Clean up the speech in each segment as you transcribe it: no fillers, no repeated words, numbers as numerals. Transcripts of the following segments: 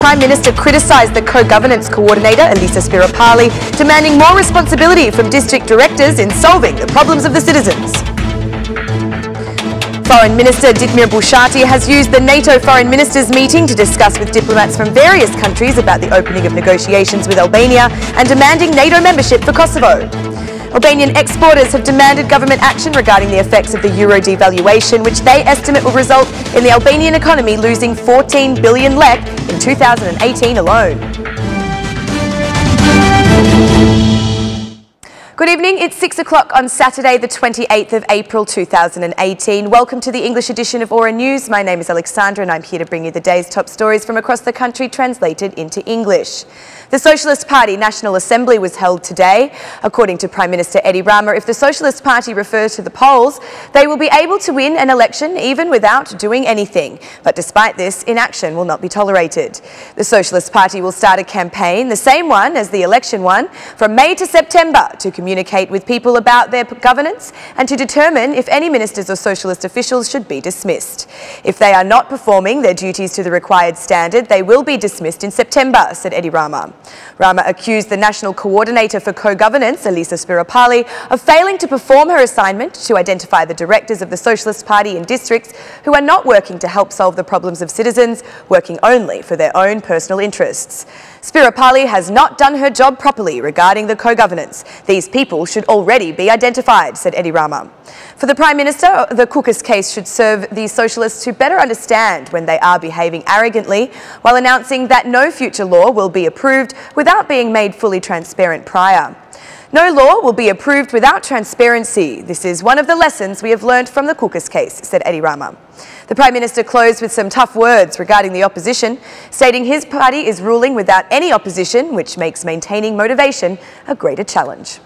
Prime Minister criticised the co-governance coordinator, Elisa Spiropali, demanding more responsibility from district directors in solving the problems of the citizens. Foreign Minister Ditmir Bulshati has used the NATO Foreign Ministers meeting to discuss with diplomats from various countries about the opening of negotiations with Albania and demanding NATO membership for Kosovo. Albanian exporters have demanded government action regarding the effects of the euro devaluation, which they estimate will result in the Albanian economy losing 14 billion lek in 2018 alone. Good evening, it's 6 o'clock on Saturday the 28th of April 2018. Welcome to the English edition of Aura News. My name is Alexandra and I'm here to bring you the day's top stories from across the country translated into English. The Socialist Party National Assembly was held today. According to Prime Minister Edi Rama, if the Socialist Party refers to the polls, they will be able to win an election even without doing anything. But despite this, inaction will not be tolerated. The Socialist Party will start a campaign, the same one as the election one, from May to September to communicate with people about their governance and to determine if any ministers or socialist officials should be dismissed. If they are not performing their duties to the required standard, they will be dismissed in September, said Edi Rama. Rama accused the National Coordinator for Co-Governance, Elisa Spiropali, of failing to perform her assignment to identify the directors of the Socialist Party in districts who are not working to help solve the problems of citizens, working only for their own personal interests. Spiropali has not done her job properly regarding the co-governance. These people should already be identified, said Edi Rama. For the Prime Minister, the Cookus case should serve the socialists to better understand when they are behaving arrogantly, while announcing that no future law will be approved without being made fully transparent prior. No law will be approved without transparency. This is one of the lessons we have learnt from the Cookus case, said Edi Rama. The Prime Minister closed with some tough words regarding the opposition, stating his party is ruling without any opposition, which makes maintaining motivation a greater challenge.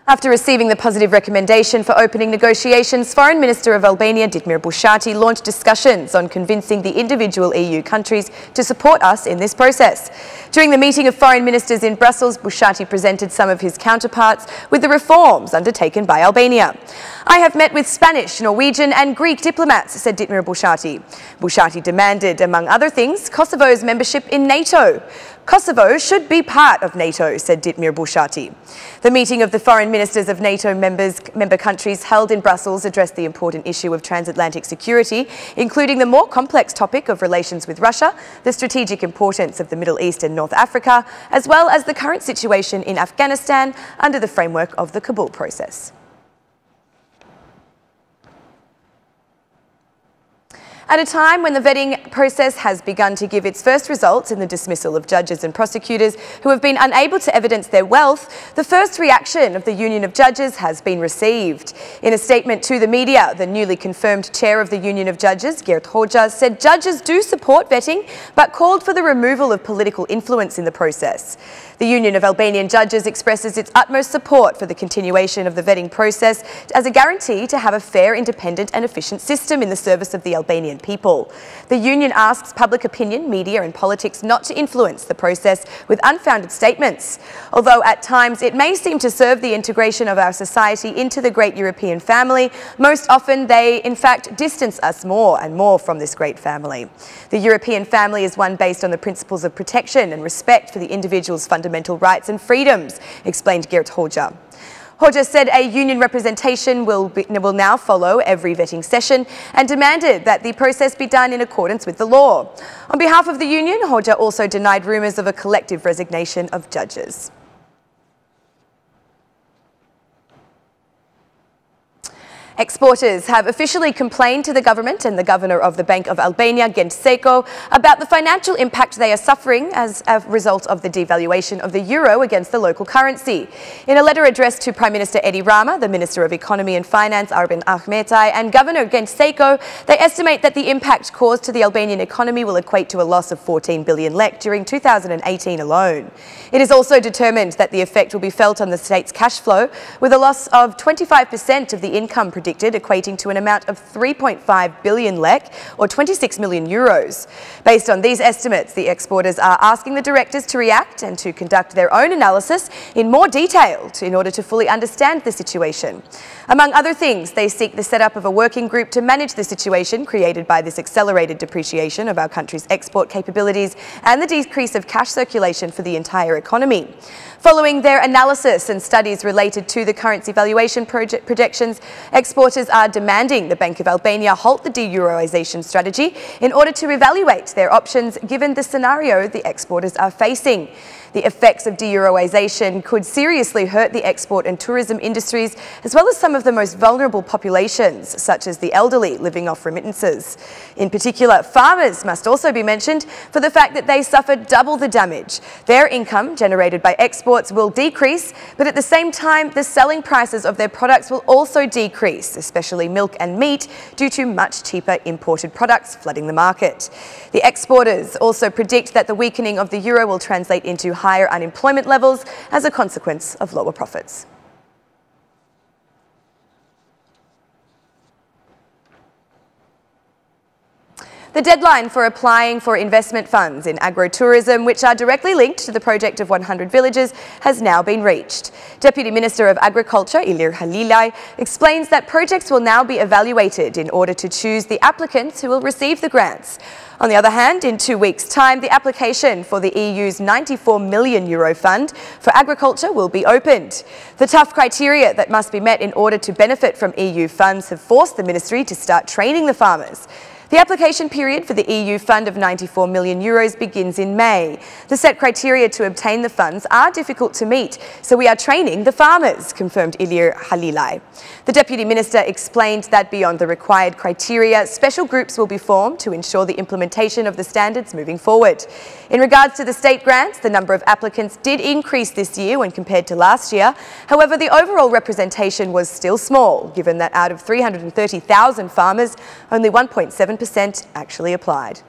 After receiving the positive recommendation for opening negotiations, Foreign Minister of Albania Ditmir Bulshati launched discussions on convincing the individual EU countries to support us in this process. During the meeting of foreign ministers in Brussels, Bulshati presented some of his counterparts with the reforms undertaken by Albania. I have met with Spanish, Norwegian and Greek diplomats, said Ditmir Bulshati. Bulshati demanded, among other things, Kosovo's membership in NATO. Kosovo should be part of NATO, said Ditmir Bulshati. The meeting of the foreign ministers of NATO member countries held in Brussels addressed the important issue of transatlantic security, including the more complex topic of relations with Russia, the strategic importance of the Middle East and North Africa, as well as the current situation in Afghanistan under the framework of the Kabul process. At a time when the vetting process has begun to give its first results in the dismissal of judges and prosecutors who have been unable to evidence their wealth, the first reaction of the Union of Judges has been received. In a statement to the media, the newly confirmed chair of the Union of Judges, Gert Hoxha, said judges do support vetting, but called for the removal of political influence in the process. The Union of Albanian Judges expresses its utmost support for the continuation of the vetting process as a guarantee to have a fair, independent and efficient system in the service of the Albanian people. The union asks public opinion, media and politics not to influence the process with unfounded statements. Although at times it may seem to serve the integration of our society into the great European family, most often they in fact distance us more and more from this great family. The European family is one based on the principles of protection and respect for the individual's fundamental rights and freedoms, explained Gert Hoxha. Hoxha said a union representation will now follow every vetting session and demanded that the process be done in accordance with the law. On behalf of the union, Hoxha also denied rumours of a collective resignation of judges. Exporters have officially complained to the government and the governor of the Bank of Albania, Gent Seko, about the financial impact they are suffering as a result of the devaluation of the euro against the local currency. In a letter addressed to Prime Minister Edi Rama, the Minister of Economy and Finance, Arben Ahmetaj, and Governor Gent Seko, they estimate that the impact caused to the Albanian economy will equate to a loss of 14 billion lek during 2018 alone. It is also determined that the effect will be felt on the state's cash flow, with a loss of 25% of the income produced predicted, equating to an amount of 3.5 billion lek, or 26 million euros. Based on these estimates, the exporters are asking the directors to react and to conduct their own analysis in more detail in order to fully understand the situation. Among other things, they seek the setup of a working group to manage the situation created by this accelerated depreciation of our country's export capabilities and the decrease of cash circulation for the entire economy. Following their analysis and studies related to the currency valuation projections, exporters are demanding the Bank of Albania halt the de-euroisation strategy in order to evaluate their options given the scenario the exporters are facing. The effects of de-euroisation could seriously hurt the export and tourism industries, as well as some of the most vulnerable populations, such as the elderly living off remittances. In particular, farmers must also be mentioned for the fact that they suffered double the damage. Their income generated by exports will decrease, but at the same time, the selling prices of their products will also decrease, especially milk and meat, due to much cheaper imported products flooding the market. The exporters also predict that the weakening of the euro will translate into higher unemployment levels as a consequence of lower profits. The deadline for applying for investment funds in agro-tourism, which are directly linked to the project of 100 villages, has now been reached. Deputy Minister of Agriculture, Ilir Halilaj, explains that projects will now be evaluated in order to choose the applicants who will receive the grants. On the other hand, in 2 weeks' time, the application for the EU's €94 million fund for agriculture will be opened. The tough criteria that must be met in order to benefit from EU funds have forced the ministry to start training the farmers. The application period for the EU fund of €94 million begins in May. The set criteria to obtain the funds are difficult to meet, so we are training the farmers, confirmed Ilir Halilaj. The Deputy Minister explained that beyond the required criteria, special groups will be formed to ensure the implementation of the standards moving forward. In regards to the state grants, the number of applicants did increase this year when compared to last year. However, the overall representation was still small, given that out of 330,000 farmers, only 1.7% actually applied.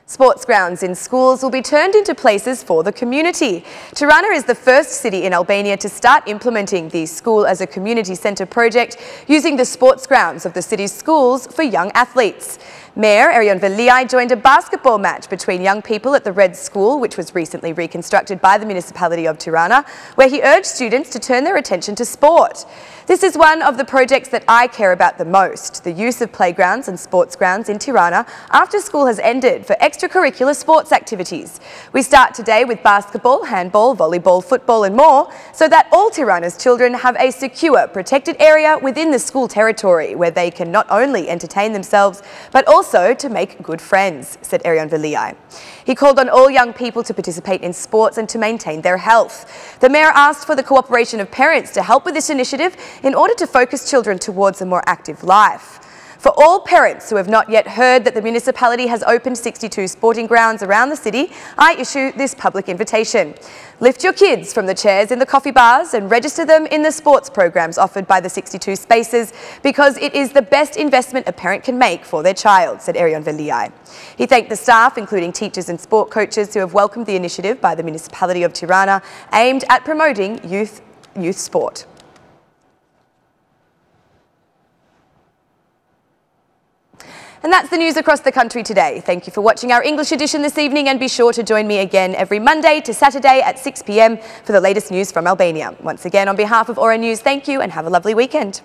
Sports grounds in schools will be turned into places for the community. Tirana is the first city in Albania to start implementing the School as a Community Centre project using the sports grounds of the city's schools for young athletes. Mayor Erion Veliaj joined a basketball match between young people at the Red School, which was recently reconstructed by the municipality of Tirana, where he urged students to turn their attention to sport. This is one of the projects that I care about the most, the use of playgrounds and sports grounds in Tirana after school has ended for extracurricular sports activities. We start today with basketball, handball, volleyball, football and more, so that all Tirana's children have a secure, protected area within the school territory where they can not only entertain themselves, but also to make good friends, said Erion Veliaj. He called on all young people to participate in sports and to maintain their health. The mayor asked for the cooperation of parents to help with this initiative in order to focus children towards a more active life. For all parents who have not yet heard that the municipality has opened 62 sporting grounds around the city, I issue this public invitation. Lift your kids from the chairs in the coffee bars and register them in the sports programs offered by the 62 spaces, because it is the best investment a parent can make for their child, said Erion Veliaj. He thanked the staff, including teachers and sport coaches, who have welcomed the initiative by the municipality of Tirana aimed at promoting youth sport. And that's the news across the country today. Thank you for watching our English edition this evening, and be sure to join me again every Monday to Saturday at 6 p.m. for the latest news from Albania. Once again, on behalf of Aura News, thank you and have a lovely weekend.